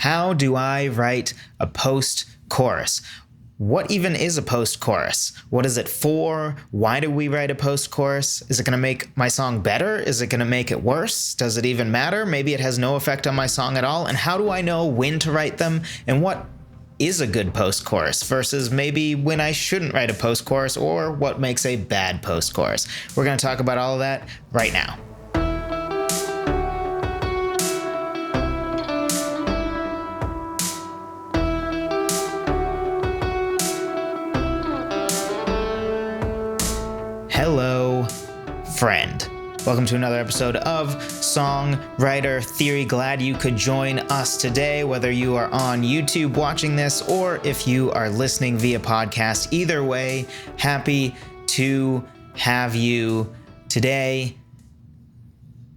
How do I write a post-chorus? What even is a post-chorus? What is it for? Why do we write a post-chorus? Is it going to make my song better? Is it going to make it worse? Does it even matter? Maybe it has no effect on my song at all. And how do I know when to write them? And what is a good post-chorus versus maybe when I shouldn't write a post-chorus, or what makes a bad post-chorus? We're going to talk about all of that right now. Hello, friend. Welcome to another episode of Songwriter Theory. Glad you could join us today, whether you are on YouTube watching this or if you are listening via podcast. Either way, happy to have you today.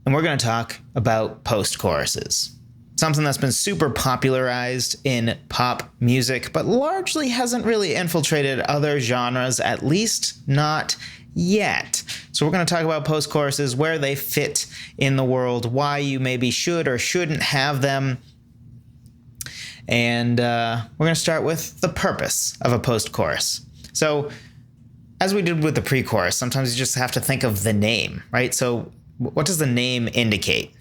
And we're going to talk about post-choruses. Something that's been super popularized in pop music, but largely hasn't really infiltrated other genres, at least not yet. So we're going to talk about post-choruses, where they fit in the world, why you maybe should or shouldn't have them. And we're going to start with the purpose of a post-chorus. So as we did with the pre-chorus, sometimes you just have to think of the name, right? So what does the name indicate?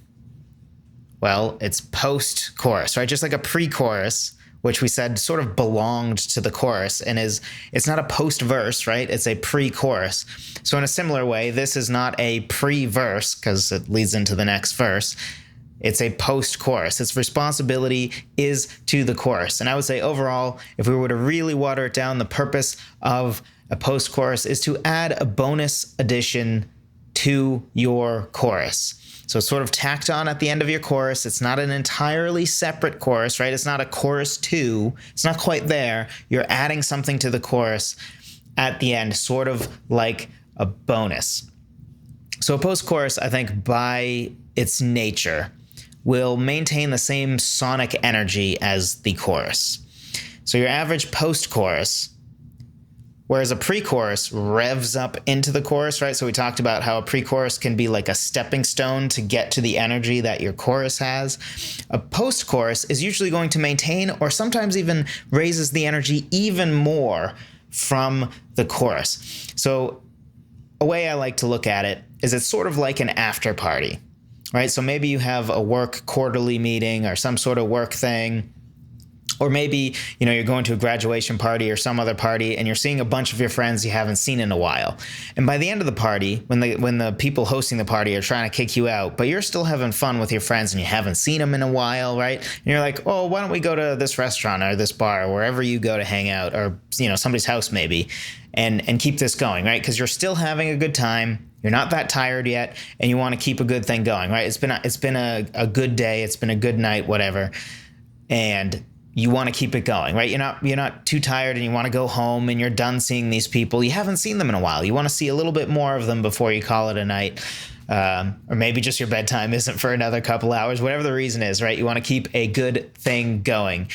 Well, it's post-chorus, right? Just like a pre-chorus, which we said sort of belonged to the chorus and it's not a post-verse, right? It's a pre-chorus. So in a similar way, this is not a pre-verse because it leads into the next verse. It's a post-chorus. Its responsibility is to the chorus. And I would say overall, if we were to really water it down, the purpose of a post-chorus is to add a bonus addition to your chorus. So it's sort of tacked on at the end of your chorus. It's not an entirely separate chorus, right? It's not a chorus 2. It's not quite there. You're adding something to the chorus at the end, sort of like a bonus. So a post-chorus, I think, by its nature, will maintain the same sonic energy as the chorus. So your average post-chorus, whereas a pre-chorus revs up into the chorus, right? So we talked about how a pre-chorus can be like a stepping stone to get to the energy that your chorus has. A post-chorus is usually going to maintain or sometimes even raises the energy even more from the chorus. So a way I like to look at it is it's sort of like an after party, right? So maybe you have a work quarterly meeting or some sort of work thing. Or maybe, you're going to a graduation party or some other party and you're seeing a bunch of your friends you haven't seen in a while. And by the end of the party, when the people hosting the party are trying to kick you out, but you're still having fun with your friends and you haven't seen them in a while, right? And you're like, oh, why don't we go to this restaurant or this bar or wherever you go to hang out, or, somebody's house maybe, and keep this going, right? Because you're still having a good time. You're not that tired yet, and you want to keep a good thing going, right? It's been a good day. It's been a good night, whatever. And you want to keep it going, right? You're not too tired and you want to go home and you're done seeing these people. You haven't seen them in a while. You want to see a little bit more of them before you call it a night. Or maybe just your bedtime isn't for another couple hours, whatever the reason is, right? You want to keep a good thing going.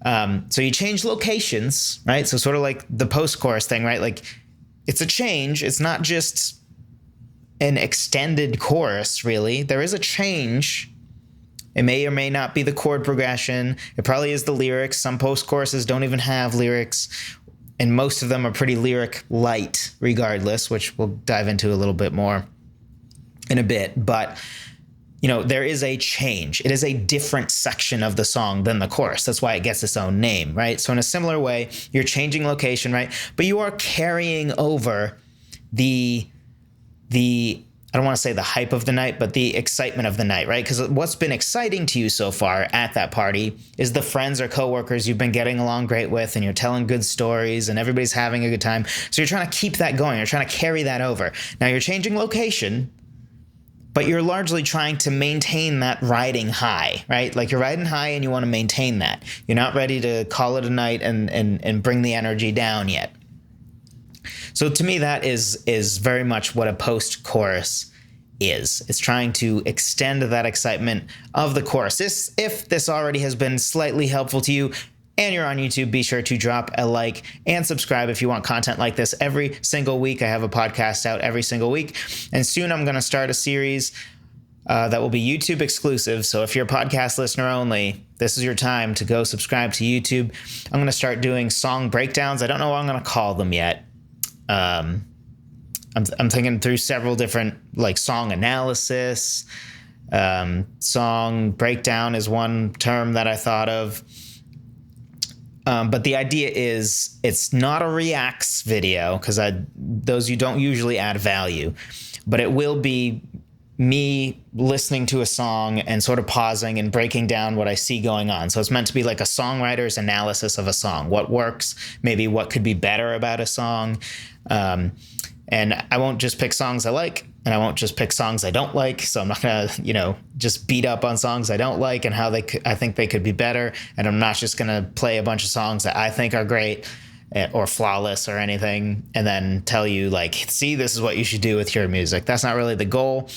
So you change locations, right? So sort of like the post-chorus thing, right? Like it's a change. It's not just an extended chorus, really. There is a change. It may or may not be the chord progression. It probably is the lyrics. Some post-choruses don't even have lyrics, and most of them are pretty lyric light regardless, which we'll dive into a little bit more in a bit. But, there is a change. It is a different section of the song than the chorus. That's why it gets its own name, right? So in a similar way, you're changing location, right? But you are carrying over the I don't want to say the hype of the night, but the excitement of the night, right? Because what's been exciting to you so far at that party is the friends or coworkers you've been getting along great with, and you're telling good stories and everybody's having a good time. So you're trying to keep that going. You're trying to carry that over. Now you're changing location, but you're largely trying to maintain that riding high, right? Like you're riding high and you want to maintain that. You're not ready to call it a night and bring the energy down yet. So to me, that is very much what a post-chorus is. It's trying to extend that excitement of the chorus. If this already has been slightly helpful to you and you're on YouTube, be sure to drop a like and subscribe if you want content like this every single week. I have a podcast out every single week. And soon I'm going to start a series that will be YouTube exclusive. So if you're a podcast listener only, this is your time to go subscribe to YouTube. I'm going to start doing song breakdowns. I don't know what I'm going to call them yet. I'm thinking through several different, like, song analysis. Song breakdown is one term that I thought of. But the idea is it's not a reacts video, because those you don't usually add value, but it will be me listening to a song and sort of pausing and breaking down what I see going on. So it's meant to be like a songwriter's analysis of a song. What works, maybe what could be better about a song. And I won't just pick songs I like, and I won't just pick songs I don't like. So I'm not going to, just beat up on songs I don't like and how I think they could be better. And I'm not just going to play a bunch of songs that I think are great or flawless or anything, and then tell you, like, see, this is what you should do with your music. That's not really the goal.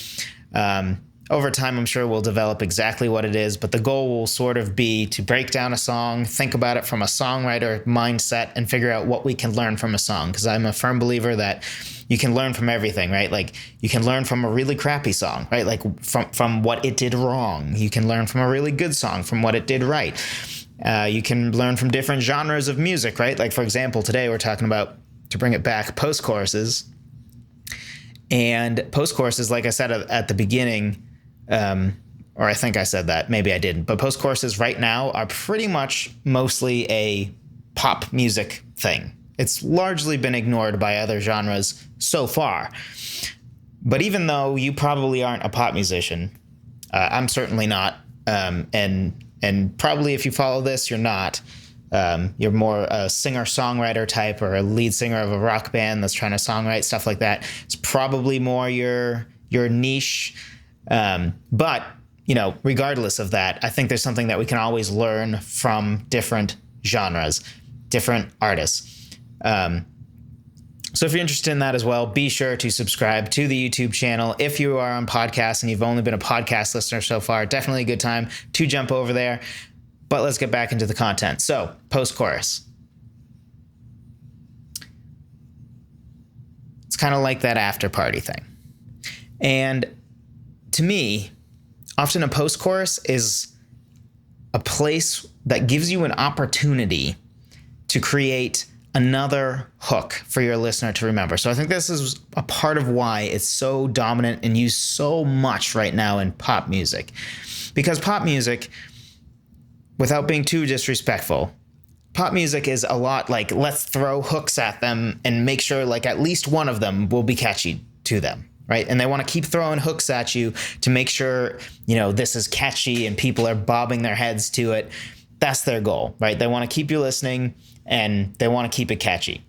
Over time, I'm sure we'll develop exactly what it is, but the goal will sort of be to break down a song, think about it from a songwriter mindset, and figure out what we can learn from a song. Because I'm a firm believer that you can learn from everything, right? Like, you can learn from a really crappy song, right? Like from what it did wrong. You can learn from a really good song, from what it did right. You can learn from different genres of music, right? Like, for example, today we're talking about, to bring it back, post-choruses. And post-choruses, like I said at the beginning, or I think I said that, maybe I didn't, but post-choruses right now are pretty much mostly a pop music thing. It's largely been ignored by other genres so far. But even though you probably aren't a pop musician, I'm certainly not, and probably if you follow this, you're not. You're more a singer-songwriter type, or a lead singer of a rock band that's trying to songwrite, stuff like that. It's probably more your niche. But, regardless of that, I think there's something that we can always learn from different genres, different artists. So if you're interested in that as well, be sure to subscribe to the YouTube channel. If you are on podcasts and you've only been a podcast listener so far, definitely a good time to jump over there. But let's get back into the content. So, post-chorus. It's kind of like that after party thing. And to me, often a post-chorus is a place that gives you an opportunity to create another hook for your listener to remember. So I think this is a part of why it's so dominant and used so much right now in pop music. Because pop music, without being too disrespectful, pop music is a lot like, let's throw hooks at them and make sure like at least one of them will be catchy to them, right? And they want to keep throwing hooks at you to make sure, this is catchy and people are bobbing their heads to it. That's their goal, right? They want to keep you listening and they want to keep it catchy.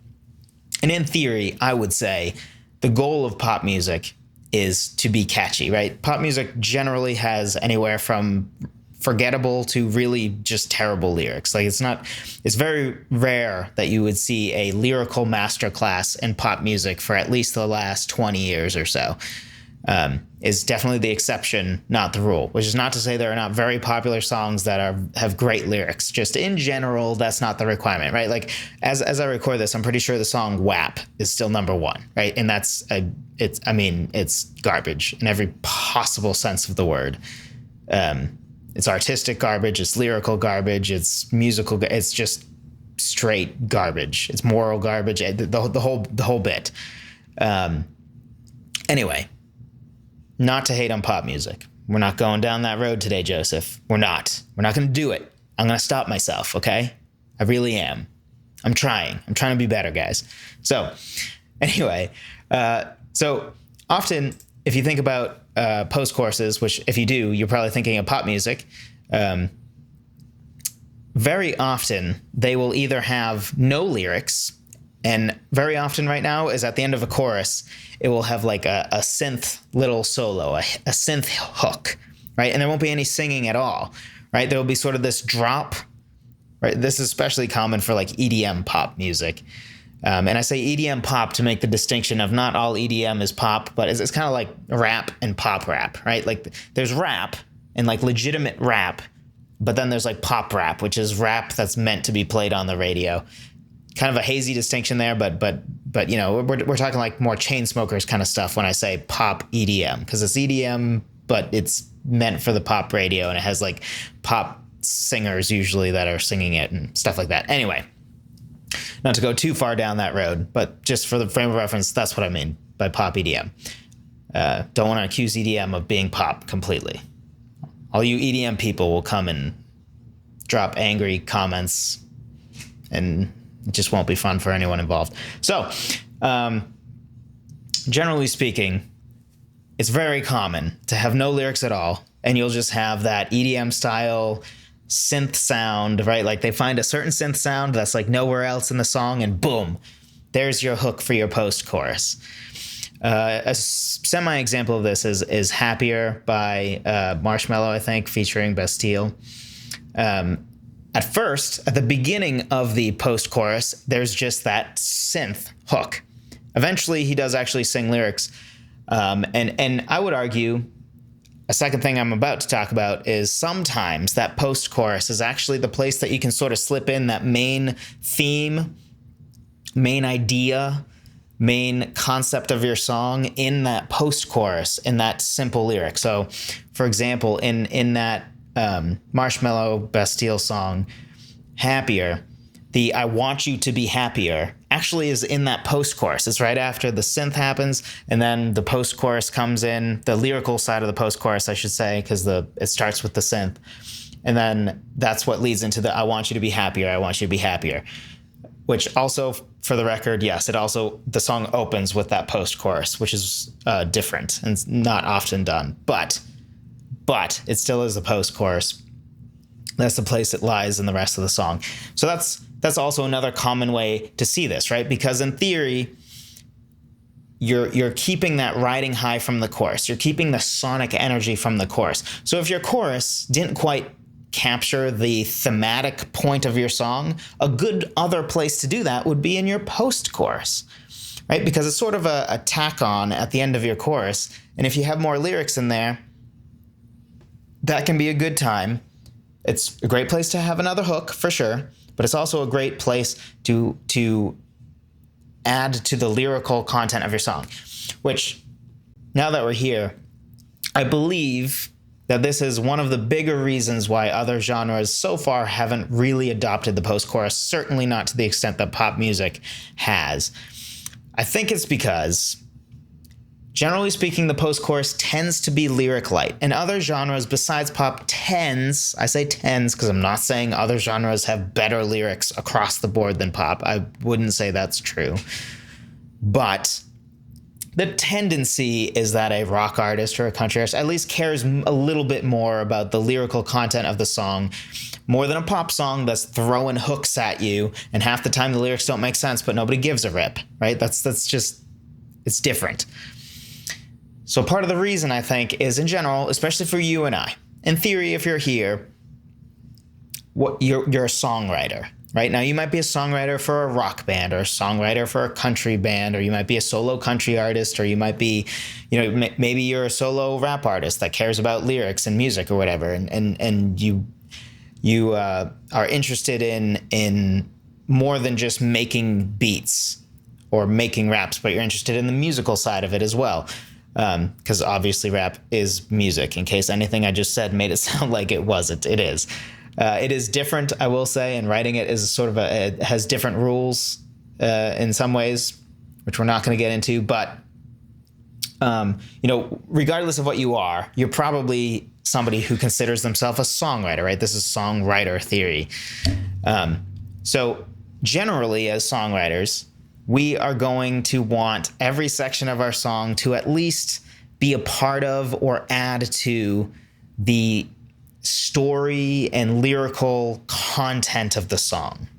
And in theory, I would say the goal of pop music is to be catchy, right? Pop music generally has anywhere from forgettable to really just terrible lyrics. Like, it's very rare that you would see a lyrical masterclass in pop music for at least the last 20 years or so. Is definitely the exception, not the rule, which is not to say there are not very popular songs that have great lyrics. Just in general, that's not the requirement, right? Like, as I record this, I'm pretty sure the song WAP is still number one, right? And it's garbage in every possible sense of the word. It's artistic garbage, it's lyrical garbage, it's musical, it's just straight garbage. It's moral garbage, the whole bit. Anyway, not to hate on pop music. We're not going down that road today, Joseph. We're not going to do it. I'm going to stop myself, okay? I really am. I'm trying to be better, guys. So anyway, so often if you think about post-choruses, which if you do, you're probably thinking of pop music, very often they will either have no lyrics, and very often right now is at the end of a chorus, it will have like a synth little solo, a synth hook, right? And there won't be any singing at all, right? There will be sort of this drop, right? This is especially common for like EDM pop music. And I say EDM pop to make the distinction of not all EDM is pop, but it's kind of like rap and pop rap, right? Like there's rap and like legitimate rap, but then there's like pop rap, which is rap that's meant to be played on the radio. Kind of a hazy distinction there, but we're talking like more Chainsmokers kind of stuff when I say pop EDM, because it's EDM but it's meant for the pop radio, and it has like pop singers usually that are singing it and stuff like that. Anyway, not to go too far down that road, but just for the frame of reference, that's what I mean by pop EDM. Don't want to accuse EDM of being pop completely. All you EDM people will come and drop angry comments, and it just won't be fun for anyone involved. So, generally speaking, it's very common to have no lyrics at all, and you'll just have that EDM style synth sound, right? Like they find a certain synth sound that's like nowhere else in the song, and boom, there's your hook for your post-chorus. A semi-example of this is Happier by Marshmello, I think, featuring Bastille. At first, at the beginning of the post-chorus, there's just that synth hook. Eventually, he does actually sing lyrics. And I would argue, a second thing I'm about to talk about is sometimes that post-chorus is actually the place that you can sort of slip in that main theme, main idea, main concept of your song in that post-chorus, in that simple lyric. So, for example, in that Marshmello Bastille song, Happier, the I want you to be happier actually is in that post-chorus. It's right after the synth happens, and then the post-chorus comes in, the lyrical side of the post-chorus, I should say, because it starts with the synth. And then that's what leads into the I want you to be happier, I want you to be happier. Which also, for the record, yes, the song opens with that post-chorus, which is different and not often done. But it still is the post-chorus. That's the place it lies in the rest of the song. So that's also another common way to see this, right? Because in theory, you're keeping that riding high from the chorus. You're keeping the sonic energy from the chorus. So if your chorus didn't quite capture the thematic point of your song, a good other place to do that would be in your post-chorus, right? Because it's sort of a tack on at the end of your chorus. And if you have more lyrics in there, that can be a good time. It's a great place to have another hook, for sure, but it's also a great place to add to the lyrical content of your song, which, now that we're here, I believe that this is one of the bigger reasons why other genres so far haven't really adopted the post-chorus, certainly not to the extent that pop music has. I think it's because, generally speaking, the post-chorus tends to be lyric light, and other genres besides pop tends, I say tends because I'm not saying other genres have better lyrics across the board than pop. I wouldn't say that's true. But the tendency is that a rock artist or a country artist at least cares a little bit more about the lyrical content of the song, more than a pop song that's throwing hooks at you, and half the time the lyrics don't make sense, but nobody gives a rip, right? That's just, it's different. So part of the reason, I think, is in general, especially for you and I, in theory, if you're here, you're a songwriter. Right now, you might be a songwriter for a rock band, or a songwriter for a country band, or you might be a solo country artist, or you might be, maybe you're a solo rap artist that cares about lyrics and music or whatever, and you are interested in more than just making beats or making raps, but you're interested in the musical side of it as well, because obviously rap is music. In case anything I just said made it sound like it wasn't, it is. It is different, I will say, and writing it is sort of it has different rules in some ways, which we're not going to get into. But, regardless of what you are, you're probably somebody who considers themselves a songwriter, right? This is songwriter theory. So generally, as songwriters, we are going to want every section of our song to at least be a part of or add to the story and lyrical content of the song,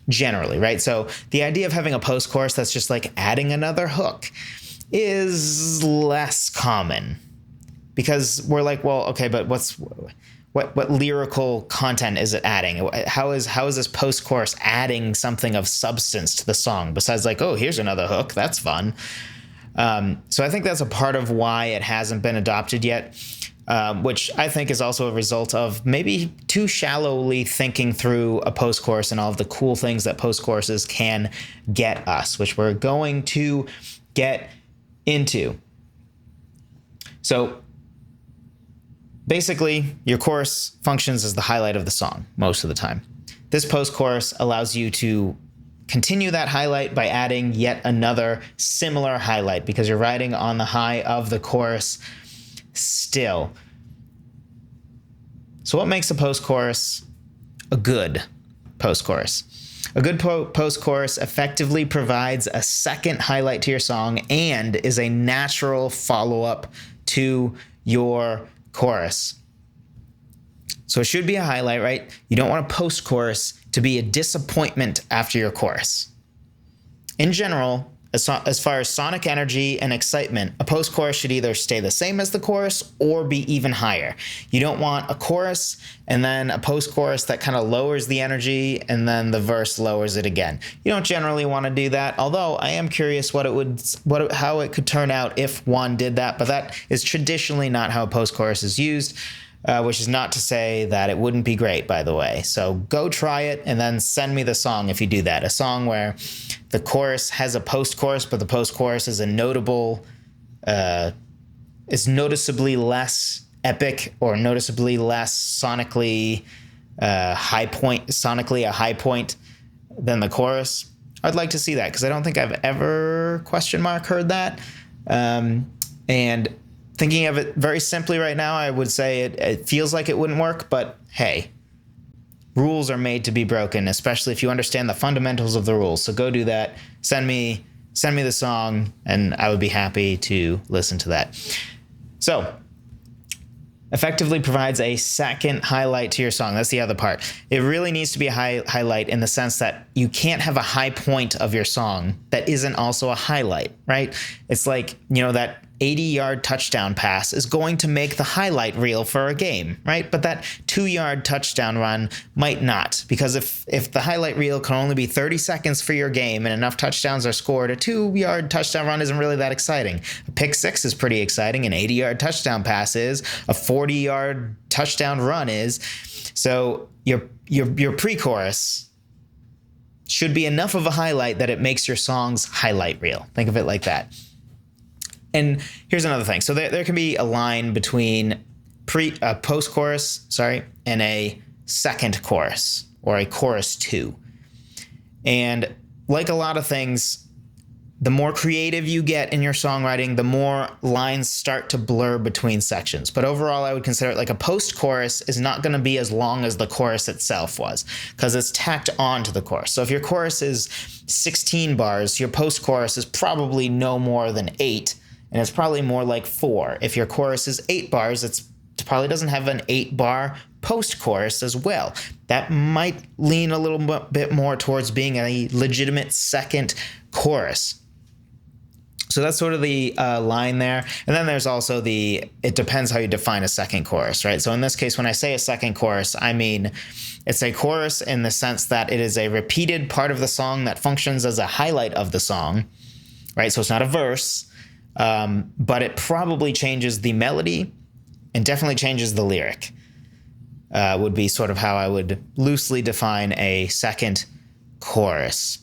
generally, right? So the idea of having a post-chorus that's just like adding another hook is less common, because we're like, well, okay, but what lyrical content is it adding? How is this post-chorus adding something of substance to the song besides like, oh, here's another hook, that's fun. So I think that's a part of why it hasn't been adopted yet. Which I think is also a result of maybe too shallowly thinking through a post-chorus and all of the cool things that post-choruses can get us, which we're going to get into. So Basically, your chorus functions as the highlight of the song most of the time. This post-chorus allows you to continue that highlight by adding yet another similar highlight because you're riding on the high of the chorus still. So what makes a post-chorus a good post-chorus? A good post-chorus effectively provides a second highlight to your song and is a natural follow-up to your chorus. So it should be a highlight, right? You don't want a post-chorus to be a disappointment after your chorus. In general, as far as sonic energy and excitement, a post-chorus should either stay the same as the chorus or be even higher. You don't want a chorus and then a post-chorus that kind of lowers the energy and then the verse lowers it again. You don't generally want to do that, although I am curious how it could turn out if one did that, but that is traditionally not how a post-chorus is used. Which is not to say that it wouldn't be great, by the way. So go try it and then send me the song if you do that. A song where the chorus has a post-chorus, but the post-chorus is is noticeably less epic or noticeably less sonically a high point than the chorus. I'd like to see that because I don't think I've ever heard that. And thinking of it very simply right now, I would say it feels like it wouldn't work, but hey, rules are made to be broken, especially if you understand the fundamentals of the rules. So go do that. Send me the song, and I would be happy to listen to that. So, effectively provides a second highlight to your song. That's the other part. It really needs to be a highlight in the sense that you can't have a high point of your song that isn't also a highlight, right? It's like, that 80-yard touchdown pass is going to make the highlight reel for a game, right? But that 2-yard touchdown run might not, because if the highlight reel can only be 30 seconds for your game and enough touchdowns are scored, a 2-yard touchdown run isn't really that exciting. A pick six is pretty exciting. An 80-yard touchdown pass is. A 40-yard touchdown run is. So your pre-chorus should be enough of a highlight that it makes your song's highlight reel. Think of it like that. And here's another thing. So there can be a line between a post-chorus, and a second chorus or a chorus 2. And like a lot of things, the more creative you get in your songwriting, the more lines start to blur between sections. But overall, I would consider it like a post-chorus is not going to be as long as the chorus itself was because it's tacked on to the chorus. So if your chorus is 16 bars, your post-chorus is probably no more than 8. And it's probably more like 4. If your chorus is 8 bars, it probably doesn't have an 8-bar post-chorus as well. That might lean a little bit more towards being a legitimate second chorus. So that's sort of the line there. And then there's also it depends how you define a second chorus, right? So in this case, when I say a second chorus, I mean it's a chorus in the sense that it is a repeated part of the song that functions as a highlight of the song, right? So it's not a verse. But it probably changes the melody and definitely changes the lyric, would be sort of how I would loosely define a second chorus.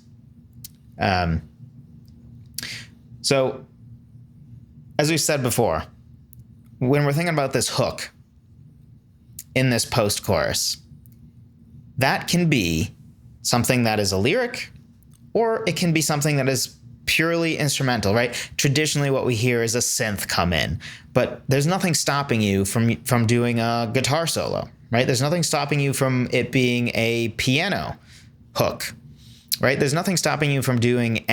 So, as we said before, when we're thinking about this hook in this post-chorus, that can be something that is a lyric, or it can be something that is purely instrumental, right? Traditionally, what we hear is a synth come in, but there's nothing stopping you from doing a guitar solo, right? There's nothing stopping you from it being a piano hook, right? There's nothing stopping you from doing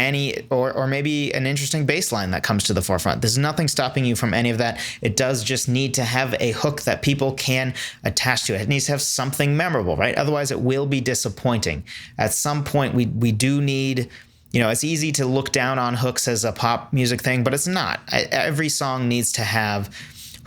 or maybe an interesting bass line that comes to the forefront. There's nothing stopping you from any of that. It does just need to have a hook that people can attach to it. It needs to have something memorable, right? Otherwise, it will be disappointing. At some point, we do need. It's easy to look down on hooks as a pop music thing, but it's not. Every song needs to have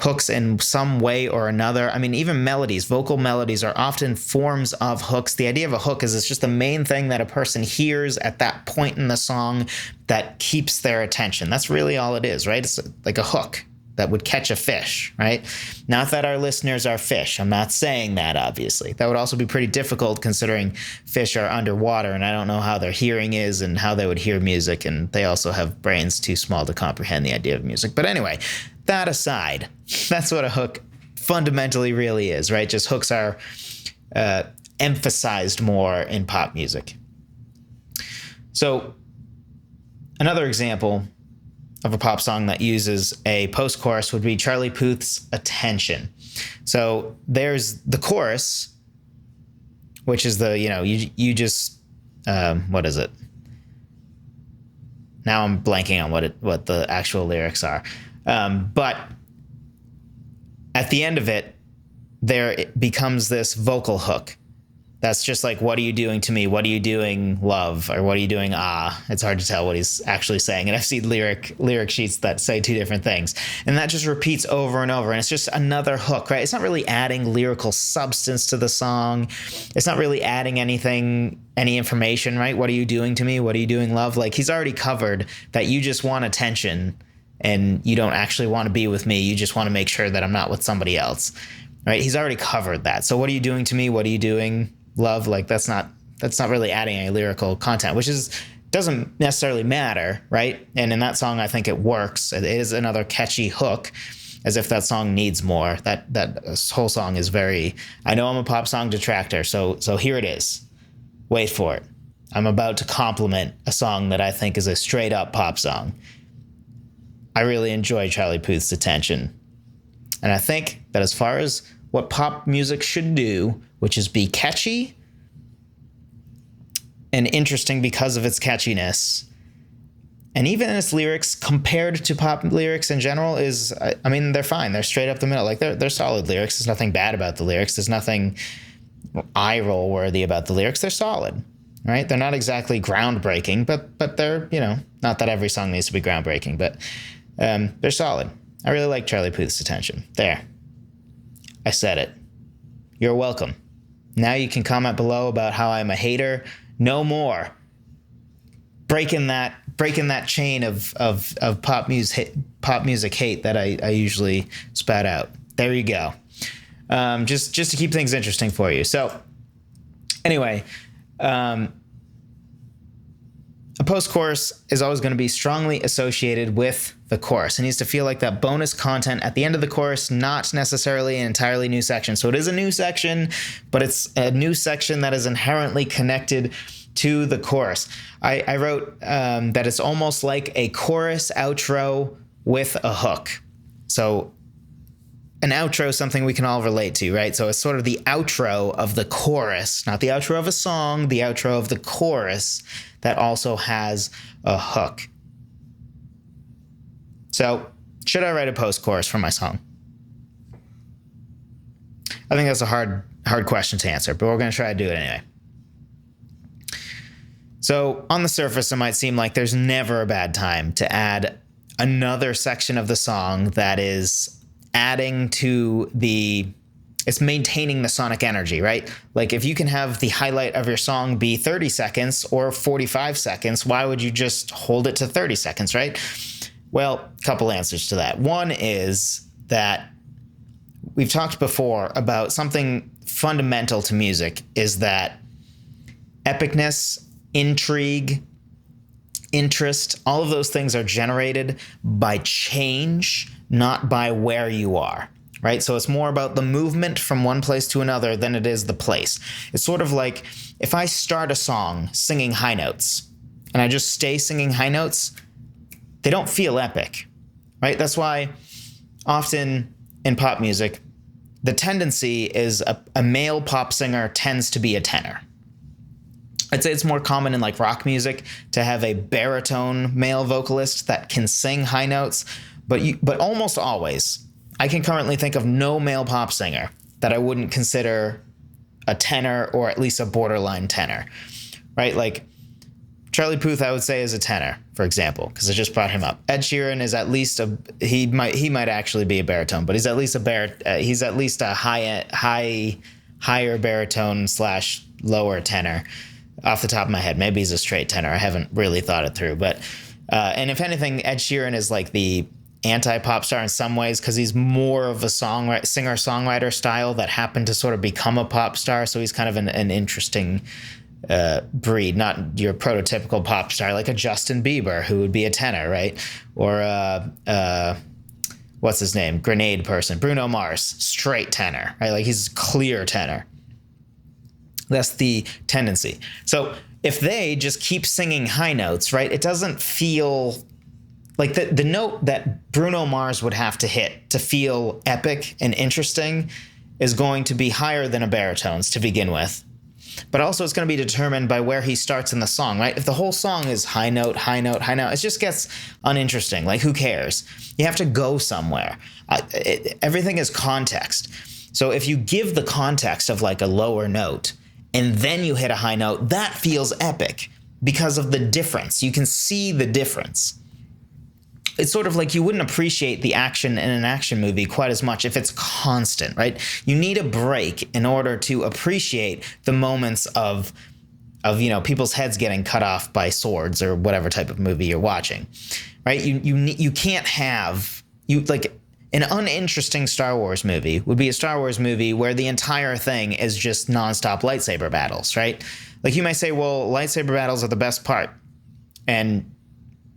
hooks in some way or another. I mean, even melodies, vocal melodies are often forms of hooks. The idea of a hook is it's just the main thing that a person hears at that point in the song that keeps their attention. That's really all it is, right? It's like a hook that would catch a fish, right? Not that our listeners are fish. I'm not saying that, obviously. That would also be pretty difficult considering fish are underwater, and I don't know how their hearing is and how they would hear music, and they also have brains too small to comprehend the idea of music. But anyway, that aside, that's what a hook fundamentally really is, right? Just hooks are emphasized more in pop music. So another example of a pop song that uses a post-chorus would be Charlie Puth's Attention. So there's the chorus, which is the, you just, what is it? Now I'm blanking on what the actual lyrics are. But at the end of it, it becomes this vocal hook. That's just like, what are you doing to me? What are you doing, love? Or what are you doing, ah? It's hard to tell what he's actually saying. And I've seen lyric sheets that say two different things. And that just repeats over and over. And it's just another hook, right? It's not really adding lyrical substance to the song. It's not really adding any information, right? What are you doing to me? What are you doing, love? Like, he's already covered that you just want attention and you don't actually want to be with me. You just want to make sure that I'm not with somebody else, right? He's already covered that. So what are you doing to me? What are you doing, love? Like, that's not really adding any lyrical content, which doesn't necessarily matter, right? And in that song, I think it works. It is another catchy hook, as if that song needs more. That whole song is very, I know I'm a pop song detractor, so here it is. Wait for it. I'm about to compliment a song that I think is a straight up pop song. I really enjoy Charlie Puth's Attention. And I think that as far as what pop music should do, which is be catchy and interesting because of its catchiness, and even its lyrics compared to pop lyrics in general is, I mean, they're fine. They're straight up the middle. Like, they're solid lyrics. There's nothing bad about the lyrics. There's nothing eye roll worthy about the lyrics. They're solid, right? They're not exactly groundbreaking, but they're, not that every song needs to be groundbreaking, but they're solid. I really like Charlie Puth's Attention. There. I said it. You're welcome. Now you can comment below about how I'm a hater. No more. Breaking that chain of pop music hate that I usually spout out. There you go. Just to keep things interesting for you. So anyway, a post-chorus is always going to be strongly associated with the chorus. It needs to feel like that bonus content at the end of the chorus, not necessarily an entirely new section. So it is a new section, but it's a new section that is inherently connected to the chorus. I wrote that it's almost like a chorus outro with a hook. So an outro is something we can all relate to, right? So it's sort of the outro of the chorus, not the outro of a song, the outro of the chorus that also has a hook. So, should I write a post-chorus for my song? I think that's a hard question to answer, but we're going to try to do it anyway. So, on the surface, it might seem like there's never a bad time to add another section of the song that is adding to it's maintaining the sonic energy, right? Like, if you can have the highlight of your song be 30 seconds or 45 seconds, why would you just hold it to 30 seconds, right? Well, a couple answers to that. One is that we've talked before about something fundamental to music is that epicness, intrigue, interest, all of those things are generated by change, not by where you are. Right? So it's more about the movement from one place to another than it is the place. It's sort of like if I start a song singing high notes and I just stay singing high notes, they don't feel epic, right? That's why often in pop music, the tendency is a male pop singer tends to be a tenor. I'd say it's more common in like rock music to have a baritone male vocalist that can sing high notes, but almost always, I can currently think of no male pop singer that I wouldn't consider a tenor or at least a borderline tenor, right? Like Charlie Puth, I would say, is a tenor, for example, because I just brought him up. Ed Sheeran is at least he might actually be a baritone, but he's at least a higher baritone / lower tenor off the top of my head. Maybe he's a straight tenor. I haven't really thought it through, but and if anything, Ed Sheeran is like the anti-pop star in some ways because he's more of a singer-songwriter style that happened to sort of become a pop star. So he's kind of an interesting breed, not your prototypical pop star like a Justin Bieber who would be a tenor, right? Or what's his name? Grenade person. Bruno Mars, straight tenor, right? Like he's clear tenor. That's the tendency. So if they just keep singing high notes, right, it doesn't feel like the note that Bruno Mars would have to hit to feel epic and interesting is going to be higher than a baritone's to begin with. But also it's going to be determined by where he starts in the song, right? If the whole song is high note, high note, high note, it just gets uninteresting. Like, who cares? You have to go somewhere. Everything is context. So if you give the context of like a lower note and then you hit a high note, that feels epic because of the difference. You can see the difference. It's sort of like you wouldn't appreciate the action in an action movie quite as much if it's constant, right? You need a break in order to appreciate the moments of people's heads getting cut off by swords or whatever type of movie you're watching, right? You can't have like an uninteresting Star Wars movie would be a Star Wars movie where the entire thing is just nonstop lightsaber battles, right? Like, you might say, well, lightsaber battles are the best part, and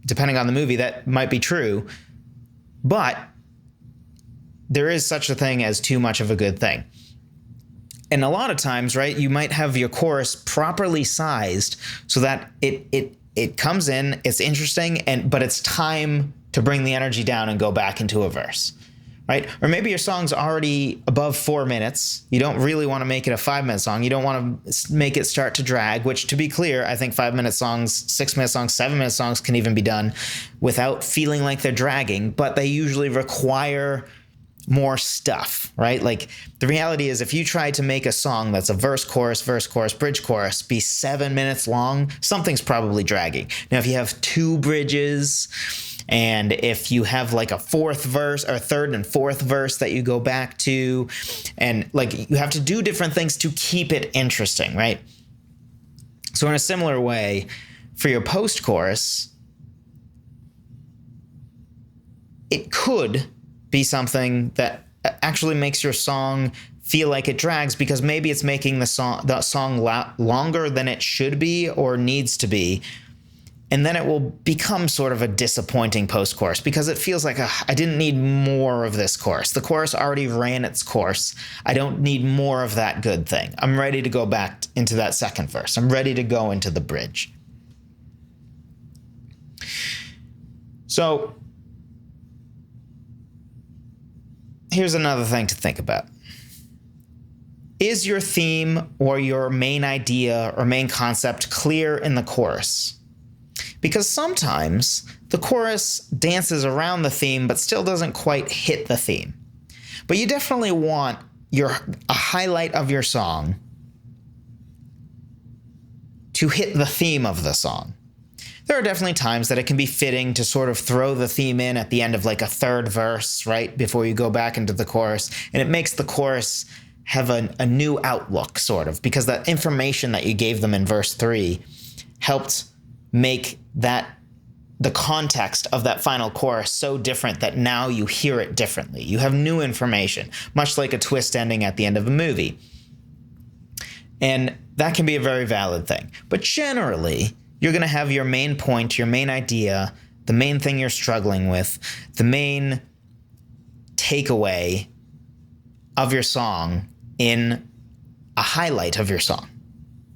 depending on the movie, that might be true, but there is such a thing as too much of a good thing. And a lot of times, right, you might have your chorus properly sized so that it comes in, it's interesting, but it's time to bring the energy down and go back into a verse, right? Or maybe your song's already above 4 minutes. You don't really want to make it a 5-minute song. You don't want to make it start to drag, which, to be clear, I think 5-minute songs, 6-minute songs, 7-minute songs can even be done without feeling like they're dragging, but they usually require more stuff, right? Like, the reality is, if you try to make a song that's a verse, chorus, bridge, chorus be 7 minutes long, something's probably dragging. Now, if you have 2 bridges, and if you have like a 4th verse or 3rd and 4th verse that you go back to, and like, you have to do different things to keep it interesting, right? So in a similar way, for your post-chorus, it could be something that actually makes your song feel like it drags, because maybe it's making the song longer than it should be or needs to be. And then it will become sort of a disappointing post-chorus because it feels like, I didn't need more of this chorus. The chorus already ran its course. I don't need more of that good thing. I'm ready to go back into that 2nd verse. I'm ready to go into the bridge. So here's another thing to think about. Is your theme or your main idea or main concept clear in the chorus? Because sometimes the chorus dances around the theme but still doesn't quite hit the theme. But you definitely want a highlight of your song to hit the theme of the song. There are definitely times that it can be fitting to sort of throw the theme in at the end of like a 3rd verse, right, before you go back into the chorus, and it makes the chorus have a new outlook, sort of, because that information that you gave them in verse 3 helped make the context of that final chorus so different that now you hear it differently. You have new information, much like a twist ending at the end of a movie. And that can be a very valid thing. But generally, you're going to have your main point, your main idea, the main thing you're struggling with, the main takeaway of your song in a highlight of your song,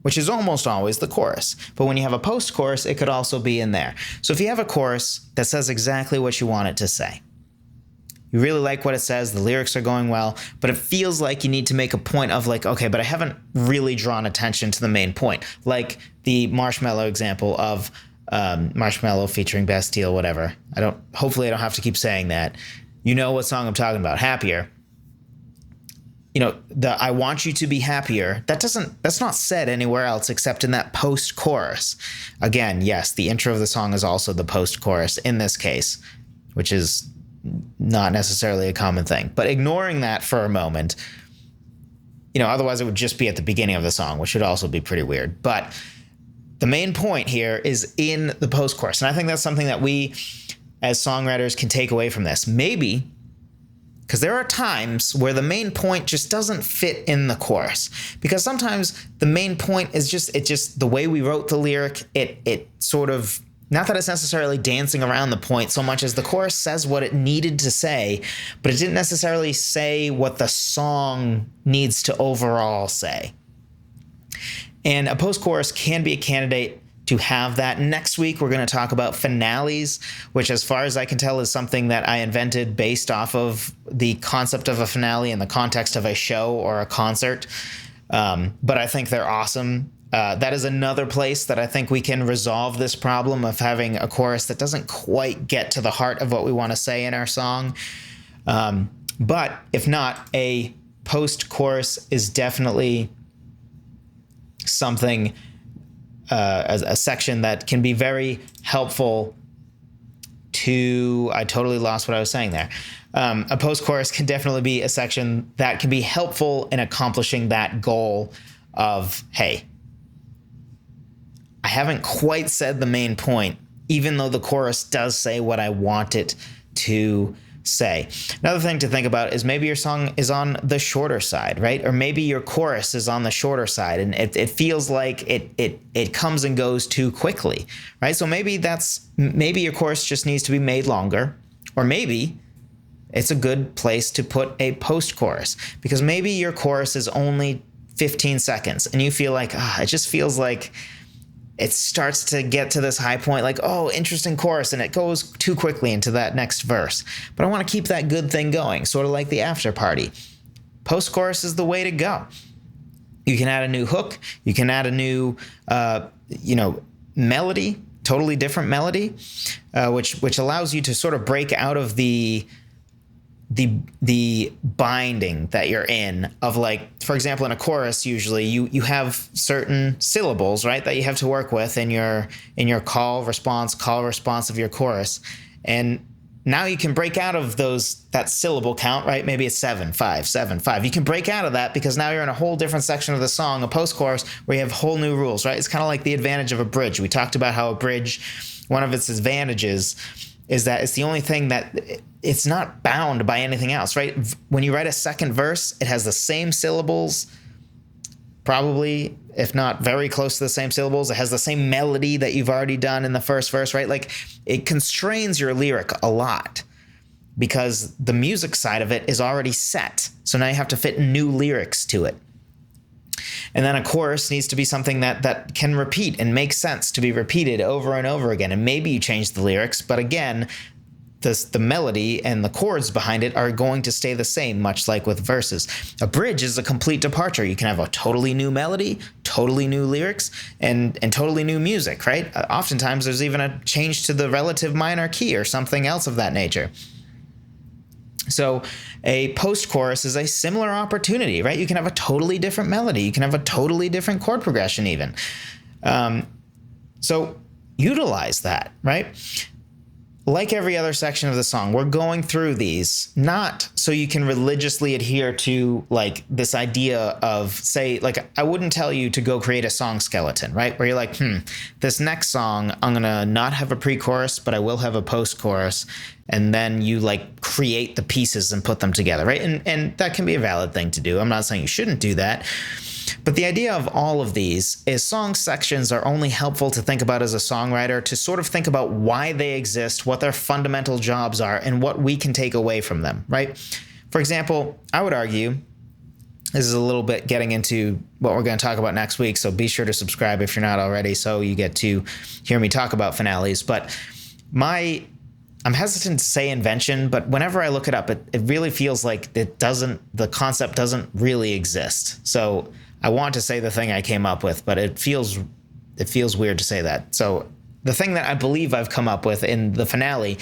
which is almost always the chorus. But when you have a post-chorus, it could also be in there. So if you have a chorus that says exactly what you want it to say, you really like what it says, the lyrics are going well, but it feels like you need to make a point of like, okay, but I haven't really drawn attention to the main point. Like the Marshmello example of Marshmello featuring Bastille, whatever. Hopefully I don't have to keep saying that. You know what song I'm talking about, Happier. You know, the I want you to be happier, that's not said anywhere else except in that post-chorus. Again, yes, the intro of the song is also the post-chorus in this case, which is not necessarily a common thing. But ignoring that for a moment, otherwise it would just be at the beginning of the song, which would also be pretty weird. But the main point here is in the post-chorus. And I think that's something that we as songwriters can take away from this. Maybe because there are times where the main point just doesn't fit in the chorus. Because sometimes the main point is just the way we wrote the lyric, it sort of Not that it's necessarily dancing around the point so much as the chorus says what it needed to say, but it didn't necessarily say what the song needs to overall say. And a post-chorus can be a candidate to have that. Next week, we're going to talk about finales, which, as far as I can tell, is something that I invented based off of the concept of a finale in the context of a show or a concert. But I think they're awesome. That is another place that I think we can resolve this problem of having a chorus that doesn't quite get to the heart of what we want to say in our song. But if not, a post-chorus is definitely something, a section that can be very helpful to, I totally lost what I was saying there. A post-chorus can definitely be a section that can be helpful in accomplishing that goal of, hey, I haven't quite said the main point, even though the chorus does say what I want it to say. Another thing to think about is maybe your song is on the shorter side, right? Or maybe your chorus is on the shorter side and it feels like it comes and goes too quickly, right? So maybe your chorus just needs to be made longer, or maybe it's a good place to put a post-chorus, because maybe your chorus is only 15 seconds and you feel like, it just feels like it starts to get to this high point, like, oh, interesting chorus, and it goes too quickly into that next verse. But I want to keep that good thing going, sort of like the after party. Post-chorus is the way to go. You can add a new hook. You can add a new, melody, totally different melody, which allows you to sort of break out of the binding that you're in of, like, for example, in a chorus, usually you have certain syllables, right, that you have to work with in your call response of your chorus. And now you can break out of that syllable count, right? Maybe it's 7, 5, 7, 5. You can break out of that because now you're in a whole different section of the song, a post-chorus, where you have whole new rules, right? It's kind of like the advantage of a bridge. We talked about how a bridge, one of its advantages is that it's the only thing that it's not bound by anything else, right? When you write a second verse, it has the same syllables, probably, if not very close to the same syllables. It has the same melody that you've already done in the first verse, right? Like, it constrains your lyric a lot because the music side of it is already set. So now you have to fit new lyrics to it. And then a chorus needs to be something that can repeat and make sense to be repeated over and over again. And maybe you change the lyrics, but again, the melody and the chords behind it are going to stay the same, much like with verses. A bridge is a complete departure. You can have a totally new melody, totally new lyrics, and totally new music, right? Oftentimes there's even a change to the relative minor key or something else of that nature. So a post-chorus is a similar opportunity, right? You can have a totally different melody. You can have a totally different chord progression even. So utilize that, right? Like every other section of the song, we're going through these not so you can religiously adhere to, like, this idea of, say, like, I wouldn't tell you to go create a song skeleton, right? Where you're like, this next song, I'm going to not have a pre-chorus, but I will have a post-chorus. And then you, like, create the pieces and put them together, right? And that can be a valid thing to do. I'm not saying you shouldn't do that. But the idea of all of these is song sections are only helpful to think about as a songwriter, to sort of think about why they exist, what their fundamental jobs are, and what we can take away from them, right? For example, I would argue, this is a little bit getting into what we're going to talk about next week, so be sure to subscribe if you're not already, so you get to hear me talk about finales. But I'm hesitant to say invention, but whenever I look it up, it really feels like the concept doesn't really exist. So I want to say the thing I came up with, but it feels weird to say that. So the thing that I believe I've come up with in the finale,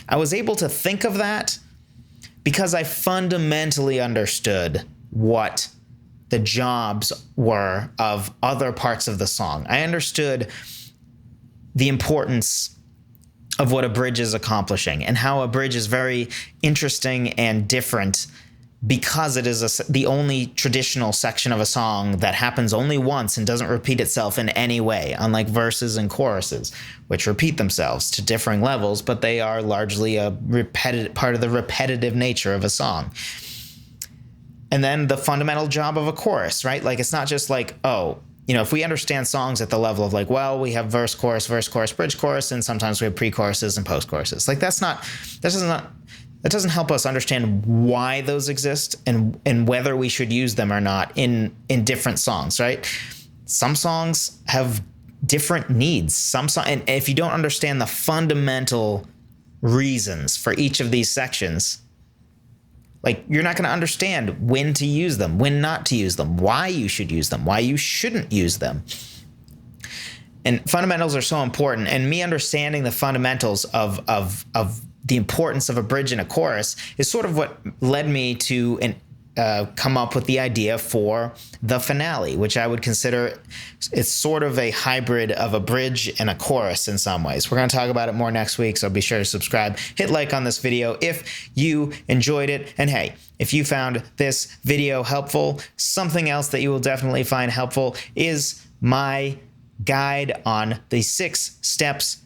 I was able to think of that because I fundamentally understood what the jobs were of other parts of the song. I understood the importance of what a bridge is accomplishing and how a bridge is very interesting and different because it is the only traditional section of a song that happens only once and doesn't repeat itself in any way, unlike verses and choruses, which repeat themselves to differing levels, but they are largely a part of the repetitive nature of a song. And then the fundamental job of a chorus, right? Like, it's not just like, oh, if we understand songs at the level of like, well, we have verse, chorus, bridge, chorus, and sometimes we have pre-choruses and post-choruses. Like that doesn't help us understand why those exist and whether we should use them or not in different songs, right? Some songs have different needs. And if you don't understand the fundamental reasons for each of these sections, like you're not going to understand when to use them, when not to use them, why you should use them, why you shouldn't use them. And fundamentals are so important. And me understanding the fundamentals of the importance of a bridge and a chorus is sort of what led me to come up with the idea for the finale, which I would consider it's sort of a hybrid of a bridge and a chorus in some ways. We're going to talk about it more next week, so be sure to subscribe. Hit like on this video if you enjoyed it. And hey, if you found this video helpful, something else that you will definitely find helpful is my guide on the 6 steps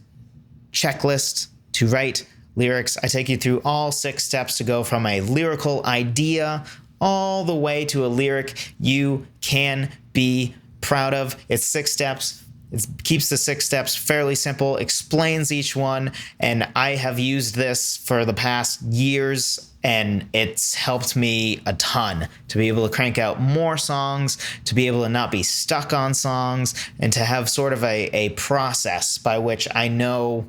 checklist to write lyrics. I take you through all 6 steps to go from a lyrical idea all the way to a lyric you can be proud of. It's 6 steps. It keeps the 6 steps fairly simple, explains each one, and I have used this for the past years, and it's helped me a ton to be able to crank out more songs, to be able to not be stuck on songs, and to have sort of a process by which I know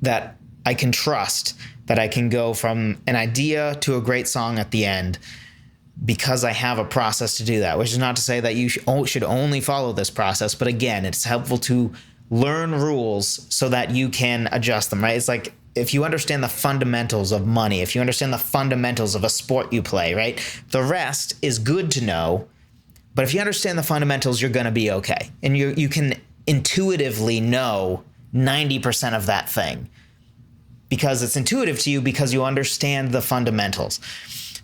that I can trust that I can go from an idea to a great song at the end because I have a process to do that, which is not to say that you should only follow this process. But again, it's helpful to learn rules so that you can adjust them, right? It's like if you understand the fundamentals of money, if you understand the fundamentals of a sport you play, right? The rest is good to know. But if you understand the fundamentals, you're going to be okay. And you can intuitively know 90% of that thing, because it's intuitive to you because you understand the fundamentals.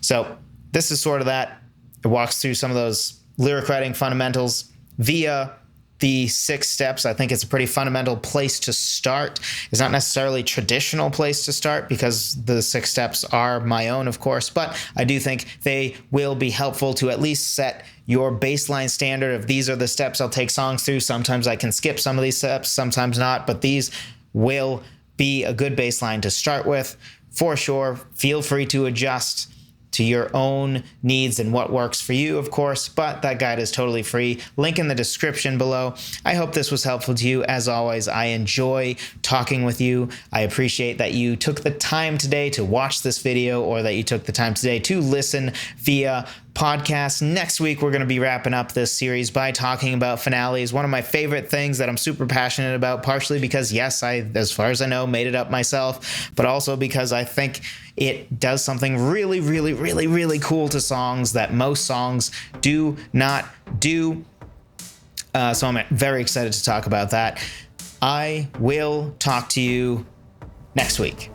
So this is sort of that. It walks through some of those lyric writing fundamentals via the 6 steps. I think it's a pretty fundamental place to start. It's not necessarily a traditional place to start because the 6 steps are my own, of course, but I do think they will be helpful to at least set your baseline standard of these are the steps I'll take songs through. Sometimes I can skip some of these steps, sometimes not, but these will be a good baseline to start with for sure. Feel free to adjust to your own needs and what works for you, of course, but that guide is totally free. Link in the description below. I hope this was helpful to you. As always, I enjoy talking with you. I appreciate that you took the time today to watch this video or that you took the time today to listen via podcast. Next week, we're going to be wrapping up this series by talking about finales, one of my favorite things that I'm super passionate about, partially because, yes, I, as far as I know, made it up myself, but also because I think it does something really, really, really, really cool to songs that most songs do not do. So I'm very excited to talk about that. I will talk to you next week.